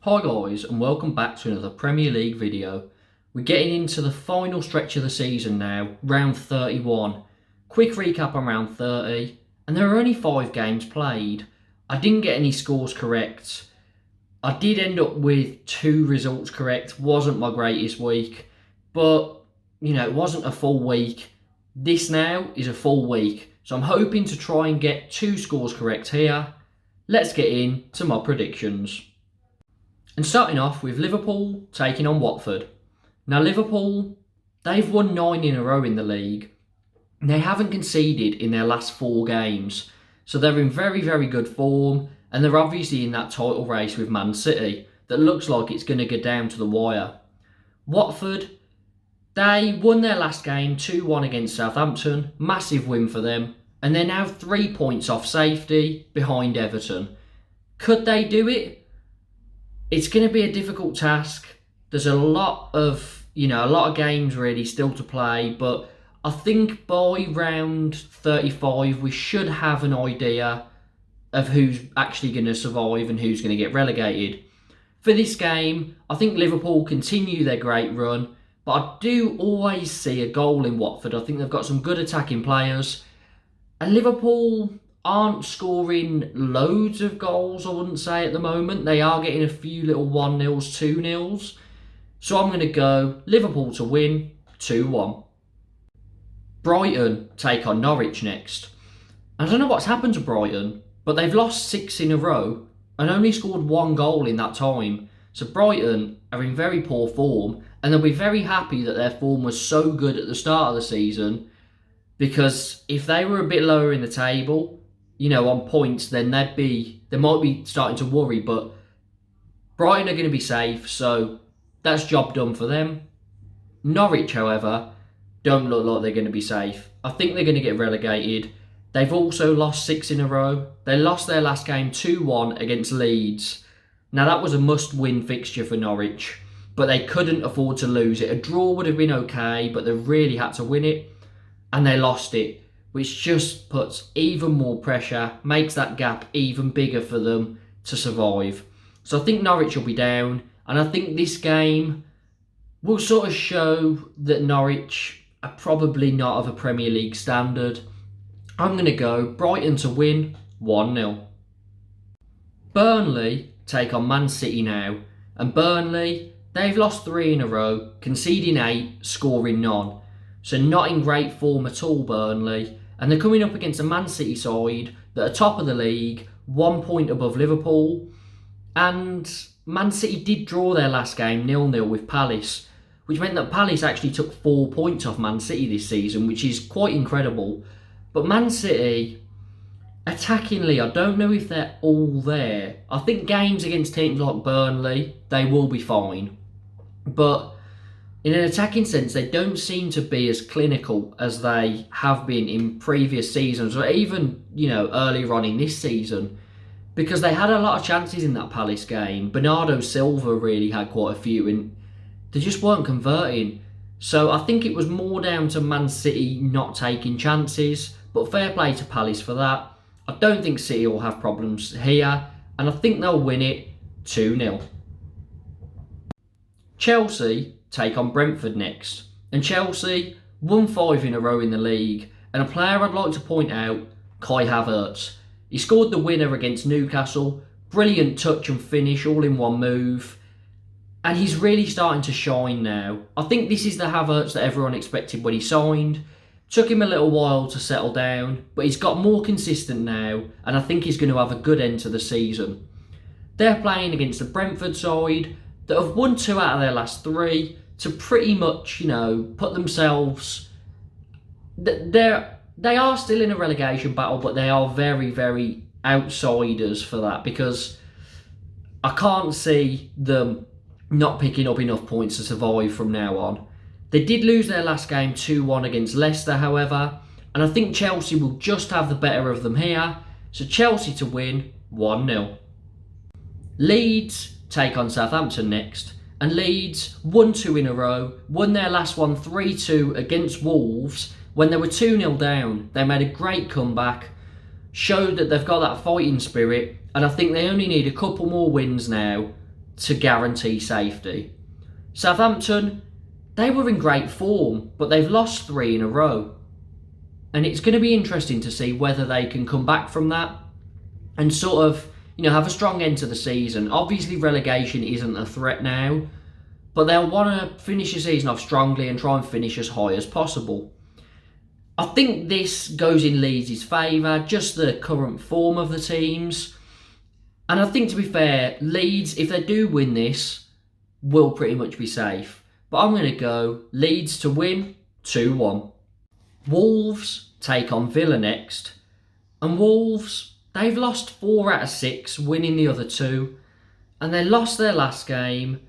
Hi guys, and welcome back to another Premier League video. We're getting into the final stretch of the season now, round 31. Quick recap on round 30, and there are only 5 games played. I didn't get any scores correct. I did end up with 2 results correct, wasn't my greatest week, but it wasn't a full week. This now is a full week, so I'm hoping to try and get 2 scores correct here. Let's get into my predictions. And starting off with Liverpool taking on Watford. Now Liverpool, they've won 9 in a row in the league. They haven't conceded in their last 4 games. So they're in very, very good form. And they're obviously in that title race with Man City that looks like it's going to go down to the wire. Watford, they won their last game 2-1 against Southampton. Massive win for them. And they're now 3 points off safety behind Everton. Could they do it? It's going to be a difficult task. There's a lot of games really still to play, but I think by round 35 we should have an idea of who's actually going to survive and who's going to get relegated. For this game, I think Liverpool continue their great run, but I do always see a goal in Watford. I think they've got some good attacking players, and Liverpool aren't scoring loads of goals, I wouldn't say, at the moment. They are getting a few little 1-0s, 2-0s. So I'm going to go Liverpool to win 2-1. Brighton take on Norwich next. I don't know what's happened to Brighton, but they've lost 6 in a row and only scored 1 goal in that time. So Brighton are in very poor form, and they'll be very happy that their form was so good at the start of the season, because if they were a bit lower in the table, on points, then they might be starting to worry, but Brighton are going to be safe, so that's job done for them. Norwich, however, don't look like they're going to be safe. I think they're going to get relegated. They've also lost 6 in a row. They lost their last game 2-1 against Leeds. Now that was a must-win fixture for Norwich, but they couldn't afford to lose it. A draw would have been okay, but they really had to win it, and they lost it, which just puts even more pressure, makes that gap even bigger for them to survive. So I think Norwich will be down, and I think this game will sort of show that Norwich are probably not of a Premier League standard. I'm going to go Brighton to win 1-0. Burnley take on Man City now, and Burnley, they've lost 3 in a row, conceding 8, scoring none. So not in great form at all, Burnley. And they're coming up against a Man City side that are top of the league, 1 point above Liverpool. And Man City did draw their last game 0-0 with Palace, which meant that Palace actually took 4 points off Man City this season, which is quite incredible. But Man City, attackingly, I don't know if they're all there. I think games against teams like Burnley, they will be fine. But in an attacking sense, they don't seem to be as clinical as they have been in previous seasons, or even, earlier on in this season, because they had a lot of chances in that Palace game. Bernardo Silva really had quite a few, and they just weren't converting. So I think it was more down to Man City not taking chances, but fair play to Palace for that. I don't think City will have problems here, and I think they'll win it 2-0. Chelsea take on Brentford next. And Chelsea won 5 in a row in the league. And a player I'd like to point out, Kai Havertz. He scored the winner against Newcastle. Brilliant touch and finish all in one move. And he's really starting to shine now. I think this is the Havertz that everyone expected when he signed. Took him a little while to settle down, but he's got more consistent now, and I think he's going to have a good end to the season. They're playing against the Brentford side that have won 2 out of their last 3 to pretty much, put themselves. They are still in a relegation battle, but they are very, very outsiders for that, because I can't see them not picking up enough points to survive from now on. They did lose their last game 2-1 against Leicester, however, and I think Chelsea will just have the better of them here. So Chelsea to win 1-0. Leeds take on Southampton next, and Leeds won 2 in a row, won their last one 3-2 against Wolves when they were 2-0 down. They made a great comeback, showed that they've got that fighting spirit, and I think they only need a couple more wins now to guarantee safety. Southampton, they were in great form, but they've lost 3 in a row. And it's going to be interesting to see whether they can come back from that and sort of, have a strong end to the season. Obviously, relegation isn't a threat now, but they'll want to finish the season off strongly and try and finish as high as possible. I think this goes in Leeds' favour, just the current form of the teams. And I think, to be fair, Leeds, if they do win this, will pretty much be safe. But I'm going to go Leeds to win 2-1. Wolves take on Villa next. And Wolves, they've lost 4 out of 6, winning the other 2. And they lost their last game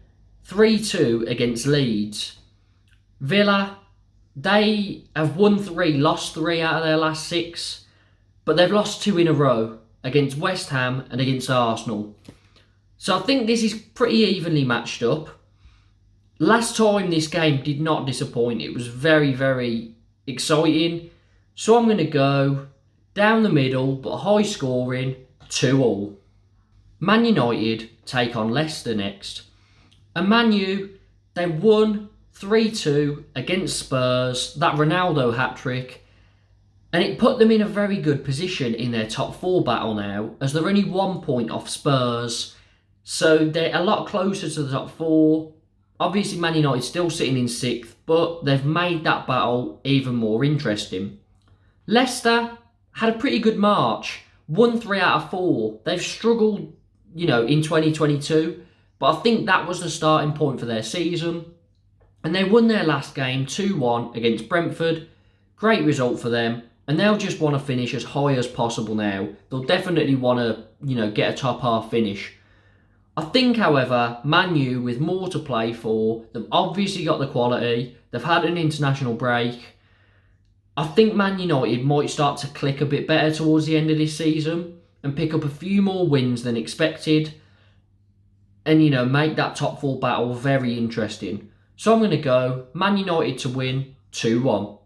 3-2 against Leeds. Villa, they have won 3, lost 3 out of their last 6. But they've lost 2 in a row against West Ham and against Arsenal. So I think this is pretty evenly matched up. Last time this game did not disappoint. It was very, very exciting. So I'm going to go down the middle, but high scoring, 2-2. Man United take on Leicester next. And Man U, they won 3-2 against Spurs, that Ronaldo hat-trick. And it put them in a very good position in their top 4 battle now, as they're only 1 point off Spurs. So they're a lot closer to the top 4. Obviously, Man United still sitting in 6th, but they've made that battle even more interesting. Leicester had a pretty good March, won 3 out of 4. They've struggled, in 2022, but I think that was the starting point for their season. And they won their last game 2-1 against Brentford. Great result for them. And they'll just want to finish as high as possible now. They'll definitely want to, get a top half finish. I think, however, Man U, with more to play for, they've obviously got the quality. They've had an international break. I think Man United might start to click a bit better towards the end of this season and pick up a few more wins than expected. And, make that top 4 battle very interesting. So I'm going to go Man United to win 2-1.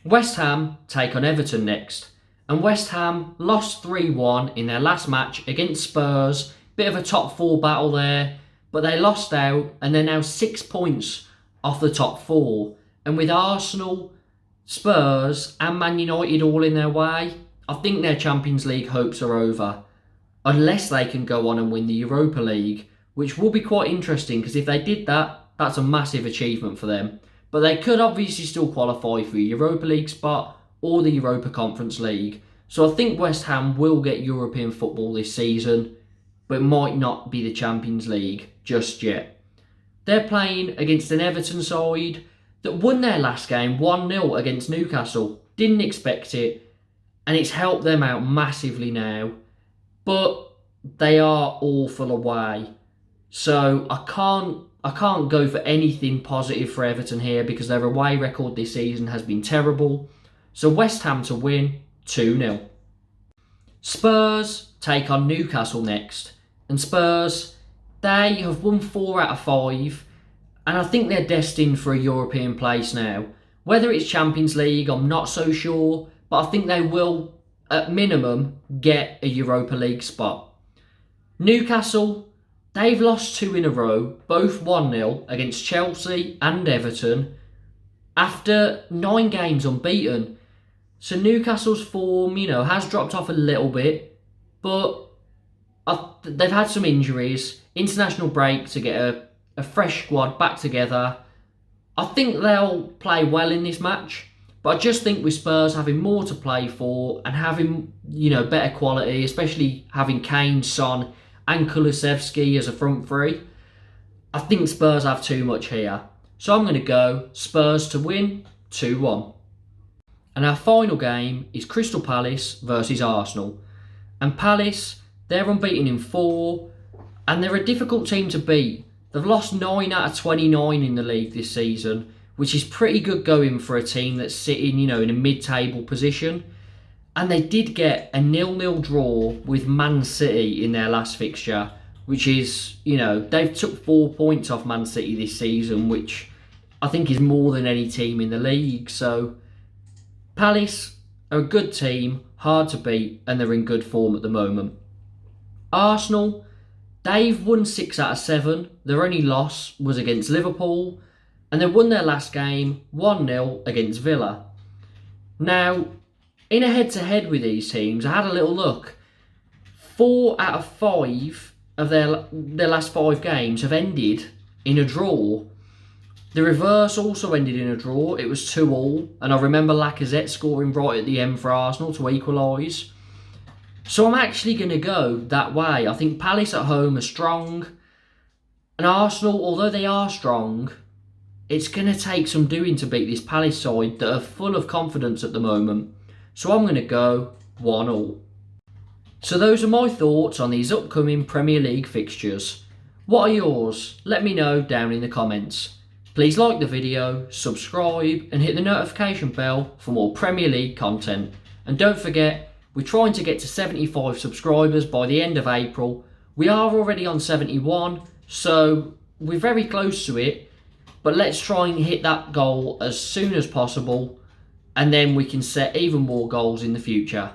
West Ham take on Everton next. And West Ham lost 3-1 in their last match against Spurs. Bit of a top 4 battle there. But they lost out and they're now 6 points off the top 4. And with Arsenal, Spurs and Man United all in their way, I think their Champions League hopes are over. Unless they can go on and win the Europa League, which will be quite interesting because if they did that, that's a massive achievement for them. But they could obviously still qualify for a Europa League spot or the Europa Conference League. So I think West Ham will get European football this season, but it might not be the Champions League just yet. They're playing against an Everton side that won their last game 1-0 against Newcastle. Didn't expect it, and it's helped them out massively now. But they are awful away. So I can't go for anything positive for Everton here because their away record this season has been terrible. So West Ham to win 2-0. Spurs take on Newcastle next. And Spurs, they have won 4 out of 5. And I think they're destined for a European place now. Whether it's Champions League, I'm not so sure. But I think they will, at minimum, get a Europa League spot. Newcastle, they've lost 2 in a row, both 1-0 against Chelsea and Everton, after 9 games unbeaten. So Newcastle's form, has dropped off a little bit, but they've had some injuries, international break to get a fresh squad back together. I think they'll play well in this match, but I just think with Spurs having more to play for and having, better quality, especially having Kane, Son and Kulusevski as a front three, I think Spurs have too much here. So I'm going to go Spurs to win 2-1. And our final game is Crystal Palace versus Arsenal. And Palace, they're unbeaten in 4, and they're a difficult team to beat. They've lost 9 out of 29 in the league this season, which is pretty good going for a team that's sitting, in a mid-table position. And they did get a 0-0 draw with Man City in their last fixture, which is, they've took 4 points off Man City this season, which I think is more than any team in the league. So Palace are a good team, hard to beat, and they're in good form at the moment. Arsenal, They've won 6 out of 7. Their only loss was against Liverpool, and they won their last game 1-0 against Villa. Now, in a head-to-head with these teams, I had a little look. 4 out of 5 of their last 5 games have ended in a draw. The reverse also ended in a draw. It was 2-2, and I remember Lacazette scoring right at the end for Arsenal to equalise. So I'm actually going to go that way. I think Palace at home are strong, and Arsenal, although they are strong, it's going to take some doing to beat this Palace side that are full of confidence at the moment. So I'm going to go 1-1. So those are my thoughts on these upcoming Premier League fixtures. What are yours? Let me know down in the comments. Please like the video, subscribe and hit the notification bell for more Premier League content. And don't forget, we're trying to get to 75 subscribers by the end of April. We are already on 71, so we're very close to it. But let's try and hit that goal as soon as possible, and then we can set even more goals in the future.